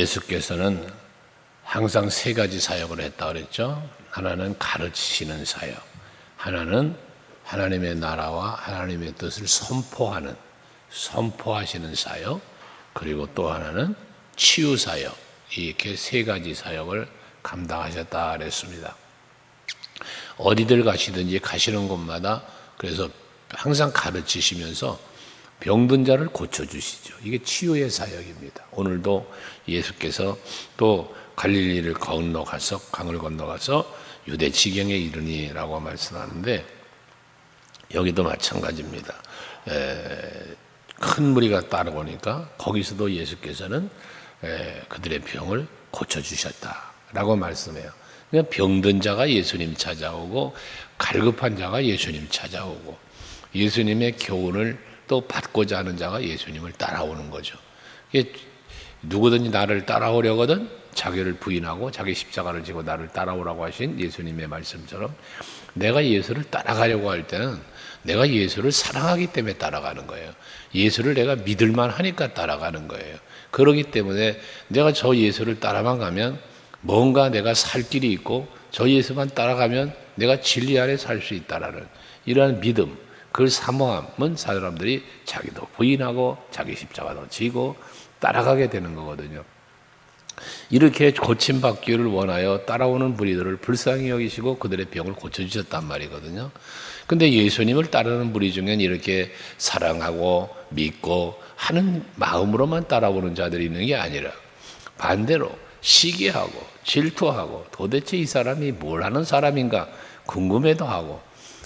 예수께서는 항상 세 가지 사역을 했다 그랬죠. 하나는 가르치시는 사역, 하나는 하나님의 나라와 하나님의 뜻을 선포하시는 사역, 그리고 또 하나는 치유 사역, 이렇게 세 가지 사역을 감당하셨다 그랬습니다. 어디들 가시든지 가시는 곳마다 그래서 항상 가르치시면서 병든 자를 고쳐주시죠. 이게 치유의 사역입니다. 오늘도 예수께서 또 갈릴리를 강을 건너가서 유대 지경에 이르니라고 말씀하는데, 여기도 마찬가지입니다. 큰 무리가 따라오니까 거기서도 예수께서는 그들의 병을 고쳐주셨다라고 말씀해요. 그러니까 병든 자가 예수님 찾아오고 갈급한 자가 예수님 찾아오고 예수님의 교훈을 또 받고자 하는 자가 예수님을 따라오는 거죠. 누구든지 나를 따라오려거든 자기를 부인하고 자기 십자가를 지고 나를 따라오라고 하신 예수님의 말씀처럼, 내가 예수를 따라가려고 할 때는 내가 예수를 사랑하기 때문에 따라가는 거예요. 예수를 내가 믿을만 하니까 따라가는 거예요. 그렇기 때문에 내가 저 예수를 따라만 가면 뭔가 내가 살 길이 있고, 저 예수만 따라가면 내가 진리 안에 살 수 있다라는 이러한 믿음, 그 사모함은 사람들이 자기도 부인하고 자기 십자가도 지고 따라가게 되는 거거든요. 이렇게 고침받기를 원하여 따라오는 무리들을 불쌍히 여기시고 그들의 병을 고쳐주셨단 말이거든요. 근데 예수님을 따르는 무리 중엔 이렇게 사랑하고 믿고 하는 마음으로만 따라오는 자들이 있는 게 아니라 반대로 시기하고 질투하고 도대체 이 사람이 뭘 하는 사람인가 궁금해도 하고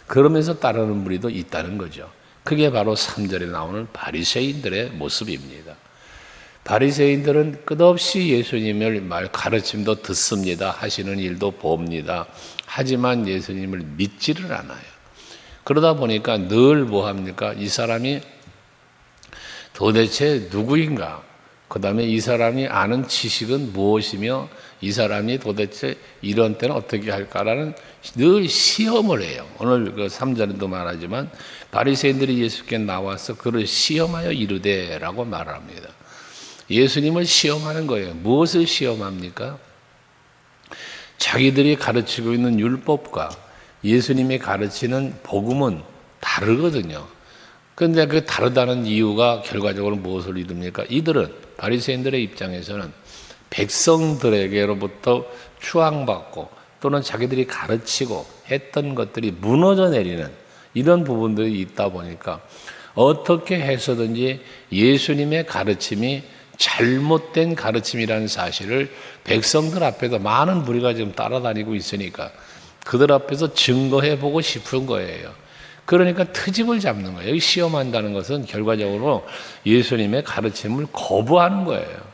그러면서 따르는 무리도 있다는 거죠. 그게 바로 3절에 나오는 바리새인들의 모습입니다. 바리새인들은 끝없이 예수님을 가르침도 듣습니다. 하시는 일도 봅니다. 하지만 예수님을 믿지를 않아요. 그러다 보니까 늘 뭐합니까? 이 사람이 도대체 누구인가? 그 다음에 이 사람이 아는 지식은 무엇이며 이 사람이 도대체 이런 때는 어떻게 할까라는 늘 시험을 해요. 오늘 그 3절에도 말하지만 바리새인들이 예수께 나와서 그를 시험하여 이르되라고 말합니다. 예수님을 시험하는 거예요. 무엇을 시험합니까? 자기들이 가르치고 있는 율법과 예수님이 가르치는 복음은 다르거든요. 그런데 그 다르다는 이유가 결과적으로 무엇을 이룹니까? 이들은 바리새인들의 입장에서는 백성들에게로부터 추앙받고 또는 자기들이 가르치고 했던 것들이 무너져 내리는 이런 부분들이 있다 보니까 어떻게 해서든지 예수님의 가르침이 잘못된 가르침이라는 사실을 백성들 앞에서 많은 무리가 지금 따라다니고 있으니까 그들 앞에서 증거해보고 싶은 거예요. 그러니까 트집을 잡는 거예요. 여기 시험한다는 것은 결과적으로 예수님의 가르침을 거부하는 거예요.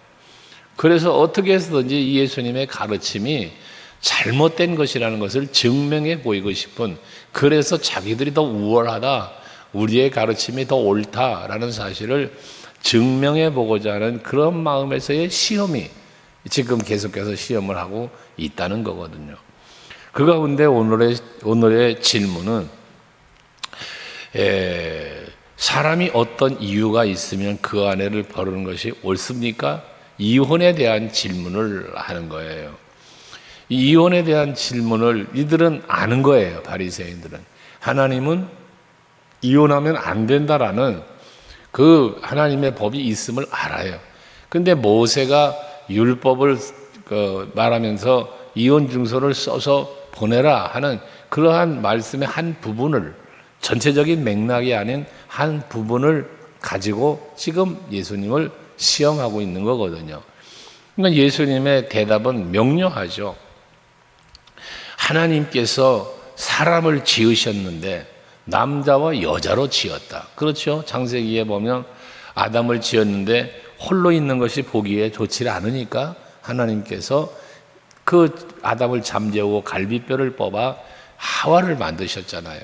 그래서 어떻게 해서든지 예수님의 가르침이 잘못된 것이라는 것을 증명해 보이고 싶은, 그래서 자기들이 더 우월하다, 우리의 가르침이 더 옳다라는 사실을 증명해 보고자 하는 그런 마음에서의 시험이 지금 계속해서 시험을 하고 있다는 거거든요. 그 가운데 오늘의 질문은 사람이 어떤 이유가 있으면 그 아내를 버리는 것이 옳습니까? 이혼에 대한 질문을 하는 거예요. 이 이혼에 대한 질문을 이들은 아는 거예요. 바리새인들은. 하나님은 이혼하면 안 된다라는 그 하나님의 법이 있음을 알아요. 근데 모세가 율법을 말하면서 이혼 증서를 써서 보내라 하는 그러한 말씀의 한 부분을, 전체적인 맥락이 아닌 한 부분을 가지고 지금 예수님을 시험하고 있는 거거든요. 그러니까 예수님의 대답은 명료하죠. 하나님께서 사람을 지으셨는데 남자와 여자로 지었다. 그렇죠? 창세기에 보면 아담을 지었는데 홀로 있는 것이 보기에 좋지 않으니까 하나님께서 그 아담을 잠재우고 갈비뼈를 뽑아 하와를 만드셨잖아요.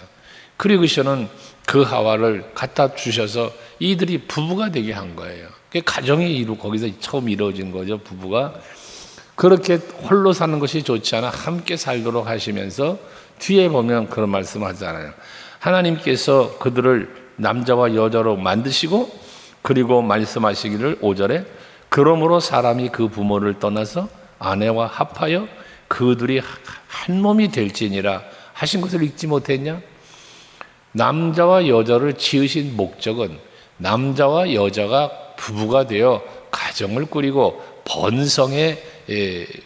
그리고서는 그 하와를 갖다 주셔서 이들이 부부가 되게 한 거예요. 가정이 거기서 처음 이루어진 거죠. 부부가 그렇게 홀로 사는 것이 좋지 않아 함께 살도록 하시면서 뒤에 보면 그런 말씀하잖아요. 하나님께서 그들을 남자와 여자로 만드시고 그리고 말씀하시기를 5절에 그러므로 사람이 그 부모를 떠나서 아내와 합하여 그들이 한 몸이 될지니라 하신 것을 읽지 못했냐? 남자와 여자를 지으신 목적은 남자와 여자가 부부가 되어 가정을 꾸리고 번성을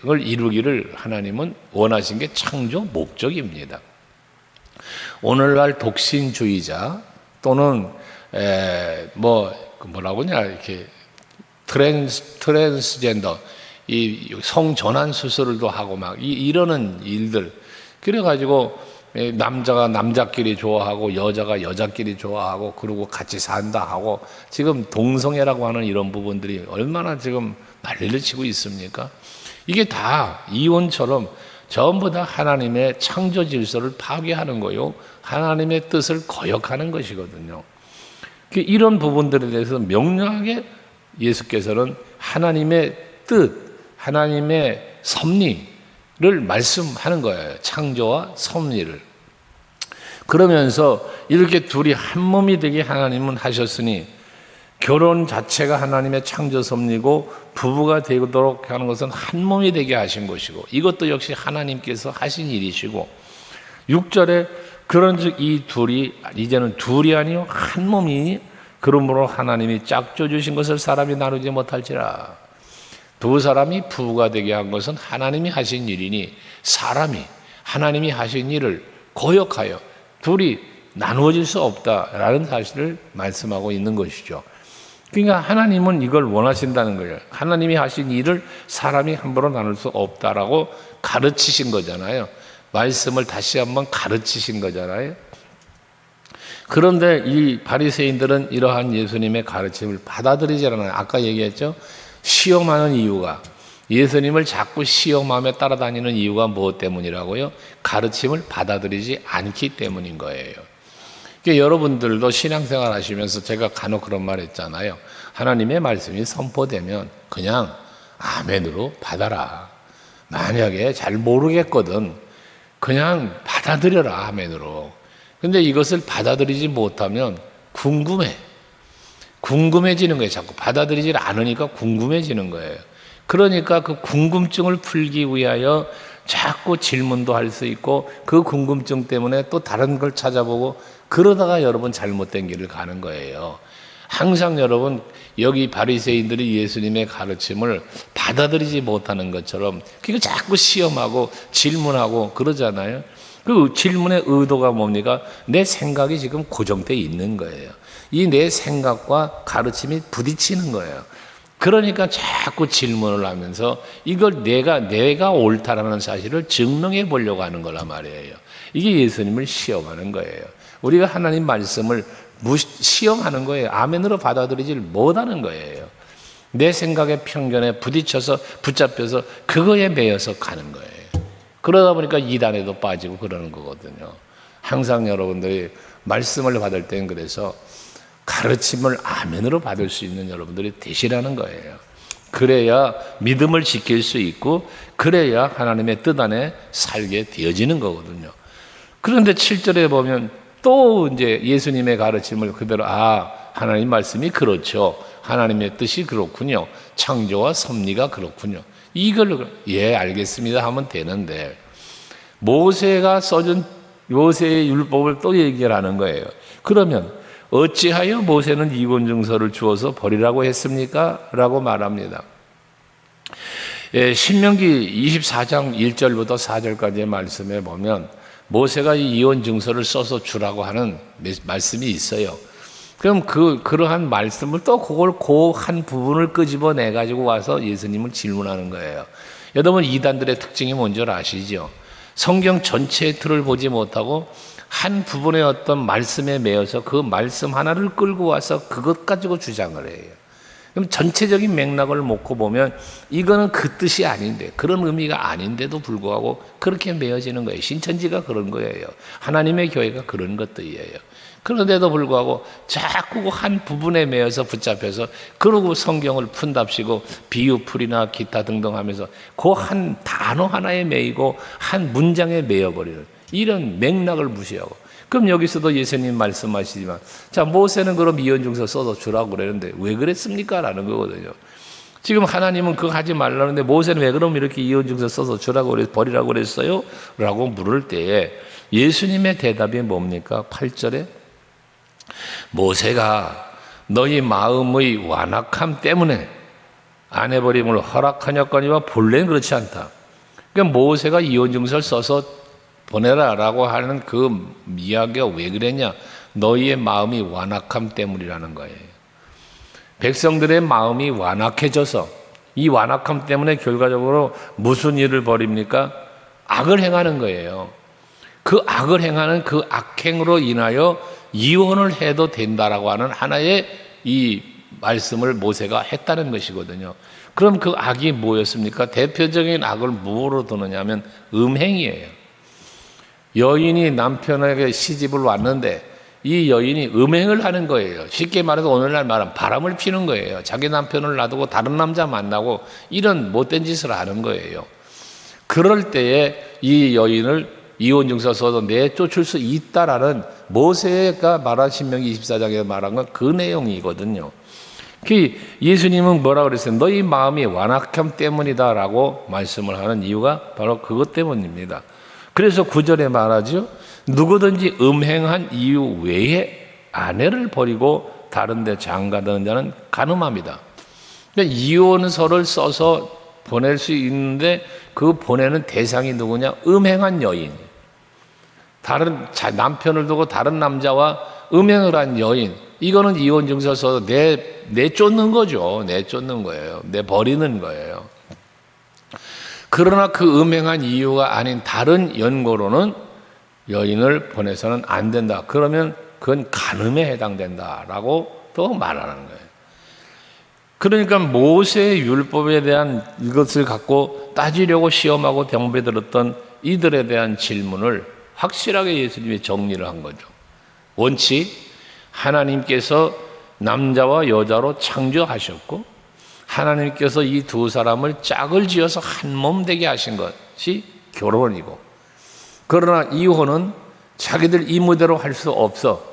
이루기를 하나님은 원하신 게 창조 목적입니다. 오늘날 독신주의자 또는 이렇게 트랜스젠더 이 성전환 수술도 하고 막 이러는 일들, 그래가지고 남자가 남자끼리 좋아하고 여자가 여자끼리 좋아하고 그러고 같이 산다 하고 지금 동성애라고 하는 이런 부분들이 얼마나 지금 난리를 치고 있습니까? 이게 다 이혼처럼 전부 다 하나님의 창조 질서를 파괴하는 거요, 하나님의 뜻을 거역하는 것이거든요. 이런 부분들에 대해서 명료하게 예수께서는 하나님의 뜻, 하나님의 섭리를 말씀하는 거예요. 창조와 섭리를. 그러면서 이렇게 둘이 한 몸이 되게 하나님은 하셨으니 결혼 자체가 하나님의 창조 섭리고 부부가 되도록 하는 것은 한 몸이 되게 하신 것이고 이것도 역시 하나님께서 하신 일이시고 6절에 그런즉 이 둘이 이제는 둘이 아니요 한 몸이니 그러므로 하나님이 짝져 주신 것을 사람이 나누지 못할지라. 두 사람이 부부가 되게 한 것은 하나님이 하신 일이니 사람이 하나님이 하신 일을 거역하여 둘이 나누어질 수 없다라는 사실을 말씀하고 있는 것이죠. 그러니까 하나님은 이걸 원하신다는 거예요. 하나님이 하신 일을 사람이 함부로 나눌 수 없다라고 가르치신 거잖아요. 말씀을 다시 한번 가르치신 거잖아요. 그런데 이 바리새인들은 이러한 예수님의 가르침을 받아들이지 않아요. 아까 얘기했죠. 시험하는 이유가, 예수님을 자꾸 시험하며 따라다니는 이유가 무엇 때문이라고요? 가르침을 받아들이지 않기 때문인 거예요. 그러니까 여러분들도 신앙생활 하시면서 제가 간혹 그런 말 했잖아요. 하나님의 말씀이 선포되면 그냥 아멘으로 받아라. 만약에 잘 모르겠거든 그냥 받아들여라, 아멘으로. 근데 이것을 받아들이지 못하면 궁금해지는 거예요. 자꾸 받아들이지 않으니까 궁금해지는 거예요. 그러니까 그 궁금증을 풀기 위하여 자꾸 질문도 할 수 있고 그 궁금증 때문에 또 다른 걸 찾아보고 그러다가 여러분 잘못된 길을 가는 거예요. 항상 여러분 여기 바리새인들이 예수님의 가르침을 받아들이지 못하는 것처럼 그거 자꾸 시험하고 질문하고 그러잖아요. 그 질문의 의도가 뭡니까? 내 생각이 지금 고정되어 있는 거예요. 이 내 생각과 가르침이 부딪히는 거예요. 그러니까 자꾸 질문을 하면서 이걸 내가 옳다라는 사실을 증명해 보려고 하는 거란 말이에요. 이게 예수님을 시험하는 거예요. 우리가 하나님 말씀을 시험하는 거예요. 아멘으로 받아들이지 못하는 거예요. 내 생각의 편견에 붙잡혀서 그거에 매여서 가는 거예요. 그러다 보니까 이단에도 빠지고 그러는 거거든요. 항상 여러분들이 말씀을 받을 때는 그래서 가르침을 아멘으로 받을 수 있는 여러분들이 되시라는 거예요. 그래야 믿음을 지킬 수 있고 그래야 하나님의 뜻 안에 살게 되어지는 거거든요. 그런데 7절에 보면 또 이제 예수님의 가르침을 그대로 하나님 말씀이 그렇죠. 하나님의 뜻이 그렇군요. 창조와 섭리가 그렇군요. 이걸 알겠습니다 하면 되는데 모세가 써준 모세의 율법을 또 얘기를 하는 거예요. 그러면 어찌하여 모세는 이혼 증서를 주어서 버리라고 했습니까? 라고 말합니다. 신명기 24장 1절부터 4절까지의 말씀에 보면 모세가 이 이혼 증서를 써서 주라고 하는 말씀이 있어요. 그럼 그러한 말씀을 또 그걸 한 부분을 끄집어내 가지고 와서 예수님을 질문하는 거예요. 여러분 이단들의 특징이 뭔지 아시죠? 성경 전체의 틀을 보지 못하고 한 부분의 어떤 말씀에 매여서 그 말씀 하나를 끌고 와서 그것 가지고 주장을 해요. 그럼 전체적인 맥락을 놓고 보면 이거는 그 뜻이 아닌데 그런 의미가 아닌데도 불구하고 그렇게 매어지는 거예요. 신천지가 그런 거예요. 하나님의 교회가 그런 것들이에요. 그런데도 불구하고 자꾸 한 부분에 매여서 붙잡혀서 그러고 성경을 푼답시고 비유풀이나 기타 등등 하면서 그 한 단어 하나에 매이고 한 문장에 매여버리는 이런 맥락을 무시하고 그럼 여기서도 예수님 말씀하시지만 자 모세는 그럼 이혼 증서 써서 주라고 그랬는데 왜 그랬습니까? 라는 거거든요. 지금 하나님은 그거 하지 말라는데 모세는 왜 그럼 이렇게 이혼증서 써서 주라고 그랬, 버리라고 그랬어요? 라고 물을 때에 예수님의 대답이 뭡니까? 8절에 모세가 너희 마음의 완악함 때문에 안 해버림을 허락하였거니와 본래는 그렇지 않다. 그러니까 모세가 이혼증서를 써서 보내라라고 하는 그 이야기가 왜 그랬냐? 너희의 마음이 완악함 때문이라는 거예요. 백성들의 마음이 완악해져서 이 완악함 때문에 결과적으로 무슨 일을 벌입니까? 악을 행하는 거예요. 그 악을 행하는 그 악행으로 인하여 이혼을 해도 된다라고 하는 하나의 이 말씀을 모세가 했다는 것이거든요. 그럼 그 악이 뭐였습니까? 대표적인 악을 무엇으로 두느냐 하면 음행이에요. 여인이 남편에게 시집을 왔는데 이 여인이 음행을 하는 거예요. 쉽게 말해서 오늘날 말하면 바람을 피는 거예요. 자기 남편을 놔두고 다른 남자 만나고 이런 못된 짓을 하는 거예요. 그럴 때에 이 여인을 이혼증서 써서 내쫓을 수 있다라는 모세가 말한 신명기 24장에 말한 건 그 내용이거든요. 예수님은 뭐라 그랬어요? 너희 마음이 완악함 때문이다라고 말씀을 하는 이유가 바로 그것 때문입니다. 그래서 9절에 말하죠. 누구든지 음행한 이유 외에 아내를 버리고 다른 데 장가드는 자는 간음합니다. 그러니까 이혼서를 써서 보낼 수 있는데 그 보내는 대상이 누구냐? 음행한 여인. 다른 남편을 두고 다른 남자와 음행을 한 여인. 이거는 이혼증서 써서 내쫓는 거죠. 내쫓는 거예요. 내버리는 거예요. 그러나 그 음행한 이유가 아닌 다른 연고로는 여인을 보내서는 안 된다. 그러면 그건 간음에 해당된다라고 또 말하는 거예요. 그러니까 모세의 율법에 대한 이것을 갖고 따지려고 시험하고 경배들었던 이들에 대한 질문을 확실하게 예수님이 정리를 한 거죠. 원칙, 하나님께서 남자와 여자로 창조하셨고 하나님께서 이 두 사람을 짝을 지어서 한 몸 되게 하신 것이 결혼이고, 그러나 이혼은 자기들 임무대로 할 수 없어.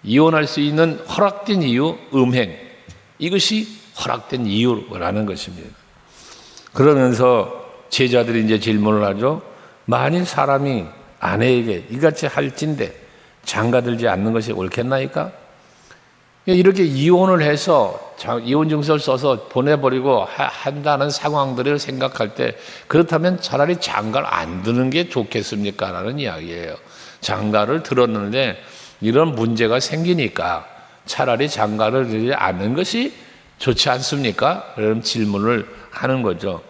이혼할 수 있는 허락된 이유, 음행. 이것이 허락된 이유라는 것입니다. 그러면서 제자들이 이제 질문을 하죠. 만일 사람이 아내에게 이같이 할진대 장가들지 않는 것이 옳겠나이까? 이렇게 이혼을 해서 이혼증서를 써서 보내버리고 한다는 상황들을 생각할 때 그렇다면 차라리 장가를 안 드는 게 좋겠습니까? 라는 이야기예요. 장가를 들었는데 이런 문제가 생기니까 차라리 장가를 들지 않는 것이 좋지 않습니까? 그런 질문을 하는 거죠.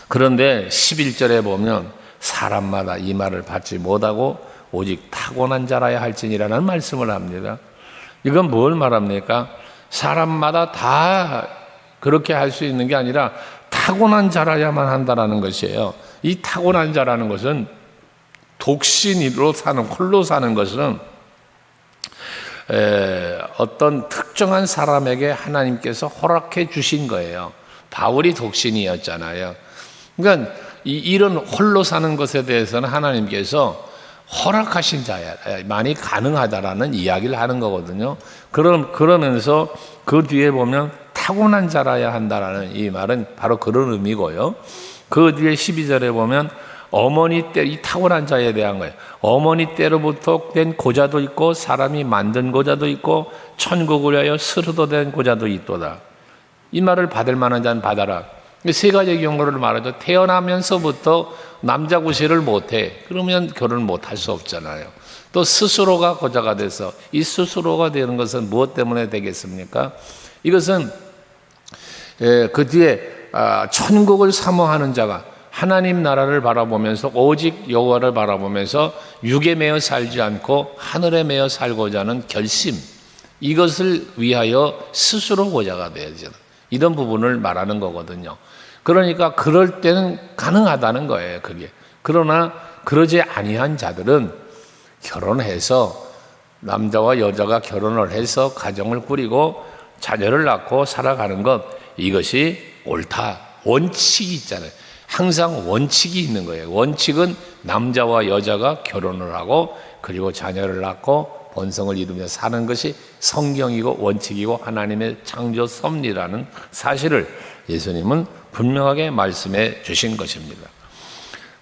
그런데 11절에 보면 사람마다 이 말을 받지 못하고 오직 타고난 자라야 할지니라는 말씀을 합니다. 이건 뭘 말합니까? 사람마다 다 그렇게 할 수 있는 게 아니라 타고난 자라야만 한다는 것이에요. 이 타고난 자라는 것은 독신으로 사는, 홀로 사는 것은 어떤 특정한 사람에게 하나님께서 허락해 주신 거예요. 바울이 독신이었잖아요. 그러니까 이런 홀로 사는 것에 대해서는 하나님께서 허락하신 자야, 많이 가능하다라는 이야기를 하는 거거든요. 그러면서 그 뒤에 보면 타고난 자라야 한다라는 이 말은 바로 그런 의미고요. 그 뒤에 12절에 보면 어머니 때, 이 타고난 자에 대한 거예요. 어머니 때로부터 된 고자도 있고 사람이 만든 고자도 있고 천국을 위하여 스스로 된 고자도 있도다. 이 말을 받을 만한 자는 받아라. 세 가지 경우를 말하죠. 태어나면서부터 남자 구실을 못해. 그러면 결혼을 못할 수 없잖아요. 또 스스로가 고자가 돼서 이 스스로가 되는 것은 무엇 때문에 되겠습니까? 이것은 그 뒤에 천국을 사모하는 자가 하나님 나라를 바라보면서 오직 여호와를 바라보면서 육에 매여 살지 않고 하늘에 매여 살고자 하는 결심, 이것을 위하여 스스로 고자가 되어야죠. 이런 부분을 말하는 거거든요. 그러니까 그럴 때는 가능하다는 거예요, 그게. 그러나 그러지 아니한 자들은 결혼해서 남자와 여자가 결혼을 해서 가정을 꾸리고 자녀를 낳고 살아가는 것, 이것이 옳다. 원칙이 있잖아요. 항상 원칙이 있는 거예요. 원칙은 남자와 여자가 결혼을 하고 그리고 자녀를 낳고 본성을 이루며 사는 것이 성경이고 원칙이고 하나님의 창조 섭리라는 사실을 예수님은 분명하게 말씀해 주신 것입니다.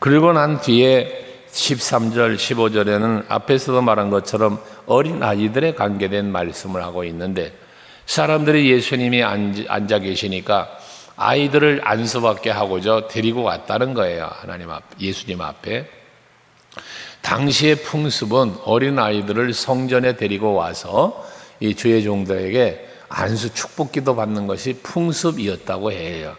그리고 난 뒤에 13절, 15절에는 앞에서도 말한 것처럼 어린아이들에 관계된 말씀을 하고 있는데, 사람들이 예수님이 앉아 계시니까 아이들을 안수받게 하고자 데리고 왔다는 거예요. 예수님 앞에. 당시의 풍습은 어린아이들을 성전에 데리고 와서 이 주의 종들에게 안수 축복기도 받는 것이 풍습이었다고 해요.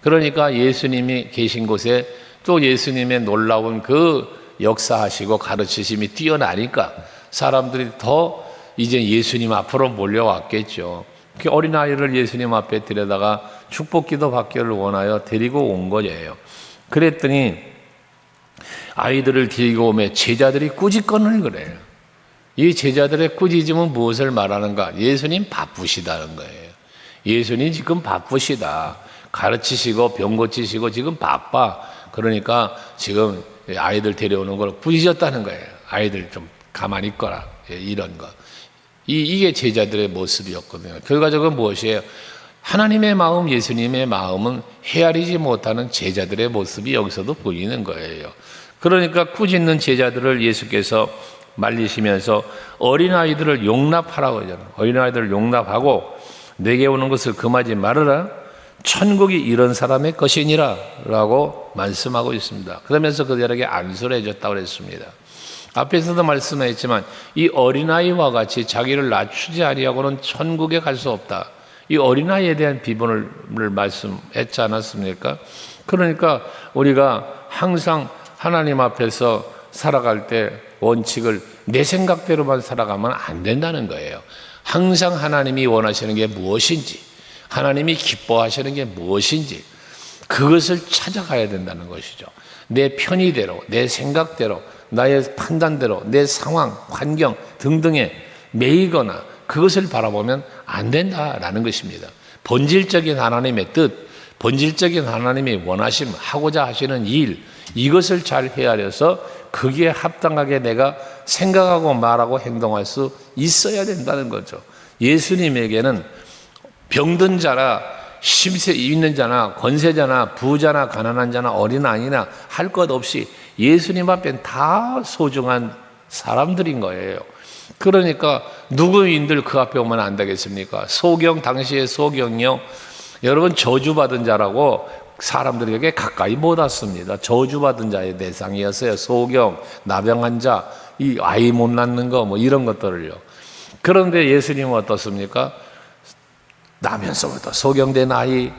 그러니까 예수님이 계신 곳에 또 예수님의 놀라운 그 역사하시고 가르치심이 뛰어나니까 사람들이 더 이제 예수님 앞으로 몰려왔겠죠. 그 어린아이를 예수님 앞에 데려다가 축복기도 받기를 원하여 데리고 온 거예요. 그랬더니 아이들을 데리고 오면 제자들이 꾸짖건을 그래요. 이 제자들의 꾸짖음은 무엇을 말하는가? 예수님 바쁘시다는 거예요. 예수님 지금 바쁘시다. 가르치시고 병 고치시고 지금 바빠. 그러니까 지금 아이들 데려오는 걸 꾸짖었다는 거예요. 아이들 좀 가만히 있거라. 이런 거. 이게 제자들의 모습이었거든요. 결과적으로 무엇이에요? 하나님의 마음, 예수님의 마음은 헤아리지 못하는 제자들의 모습이 여기서도 보이는 거예요. 그러니까 꾸짖는 제자들을 예수께서 말리시면서 어린아이들을 용납하라고 하잖아요. 어린아이들을 용납하고 내게 오는 것을 금하지 말아라. 천국이 이런 사람의 것이니라 라고 말씀하고 있습니다. 그러면서 그들에게 안수를 해줬다고 그랬습니다. 앞에서도 말씀했지만 이 어린아이와 같이 자기를 낮추지 아니하고는 천국에 갈 수 없다. 이 어린아이에 대한 비본을 말씀했지 않았습니까? 그러니까 우리가 항상 하나님 앞에서 살아갈 때 원칙을 내 생각대로만 살아가면 안 된다는 거예요. 항상 하나님이 원하시는 게 무엇인지, 하나님이 기뻐하시는 게 무엇인지 그것을 찾아가야 된다는 것이죠. 내 편의대로, 내 생각대로, 나의 판단대로, 내 상황, 환경 등등에 매이거나 그것을 바라보면 안 된다라는 것입니다. 본질적인 하나님의 뜻, 본질적인 하나님이 원하심, 하고자 하시는 일, 이것을 잘 헤아려서 거기에 합당하게 내가 생각하고 말하고 행동할 수 있어야 된다는 거죠. 예수님에게는 병든 자나 심세 있는 자나 권세자나 부자나 가난한 자나 어린아이나 할 것 없이 예수님 앞엔 다 소중한 사람들인 거예요. 그러니까 누구인들 그 앞에 오면 안 되겠습니까? 소경, 당시의 소경이요, 여러분 저주받은 자라고 사람들에게 가까이 못 왔습니다. 저주받은 자의 대상이었어요. 소경, 나병한 자, 이 아이 못 낳는 거 뭐 이런 것들을요. 그런데 예수님은 어떻습니까? 나면서부터 소경된 아이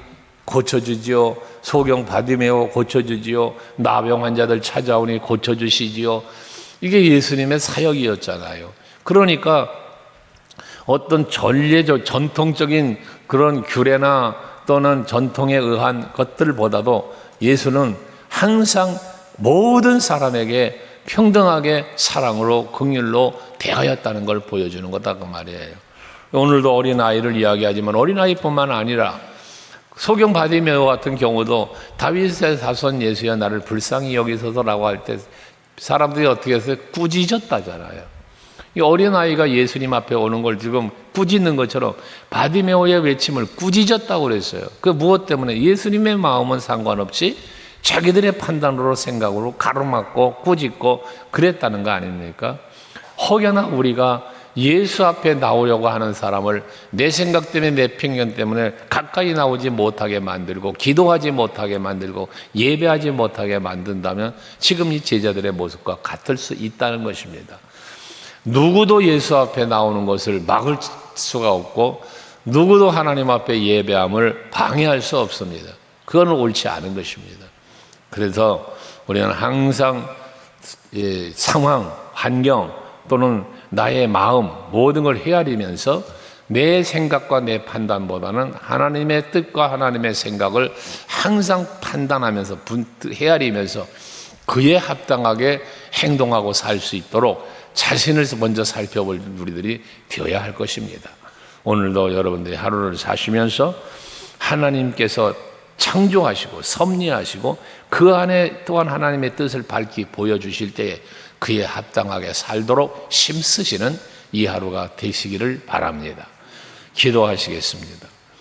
고쳐주지요. 소경 바디메오 고쳐주지요. 나병 환자들 찾아오니 고쳐주시지요. 이게 예수님의 사역이었잖아요. 그러니까 어떤 전통적인 그런 규례나 또는 전통에 의한 것들보다도 예수는 항상 모든 사람에게 평등하게 사랑으로 긍휼로 대하였다는 걸 보여주는 거다 그 말이에요. 오늘도 어린아이를 이야기하지만 어린아이뿐만 아니라 소경 바디메오 같은 경우도 다윗의 자손 예수여 나를 불쌍히 여기소서라고 할 때 사람들이 어떻게 해서 꾸짖었다잖아요. 이 어린아이가 예수님 앞에 오는 걸 지금 꾸짖는 것처럼 바디메오의 외침을 꾸짖었다고 그랬어요. 그 무엇 때문에? 예수님의 마음은 상관없이 자기들의 판단으로 생각으로 가로막고 꾸짖고 그랬다는 거 아닙니까? 혹여나 우리가 예수 앞에 나오려고 하는 사람을 내 생각 때문에 내 편견 때문에 가까이 나오지 못하게 만들고 기도하지 못하게 만들고 예배하지 못하게 만든다면 지금 이 제자들의 모습과 같을 수 있다는 것입니다. 누구도 예수 앞에 나오는 것을 막을 수가 없고 누구도 하나님 앞에 예배함을 방해할 수 없습니다. 그건 옳지 않은 것입니다. 그래서 우리는 항상 상황, 환경 또는 나의 마음 모든 걸 헤아리면서 내 생각과 내 판단보다는 하나님의 뜻과 하나님의 생각을 항상 판단하면서 헤아리면서 그에 합당하게 행동하고 살 수 있도록 자신을 먼저 살펴볼 우리들이 되어야 할 것입니다. 오늘도 여러분들이 하루를 사시면서 하나님께서 창조하시고 섭리하시고 그 안에 또한 하나님의 뜻을 밝히 보여주실 때에 그에 합당하게 살도록 힘쓰시는 이 하루가 되시기를 바랍니다. 기도하시겠습니다.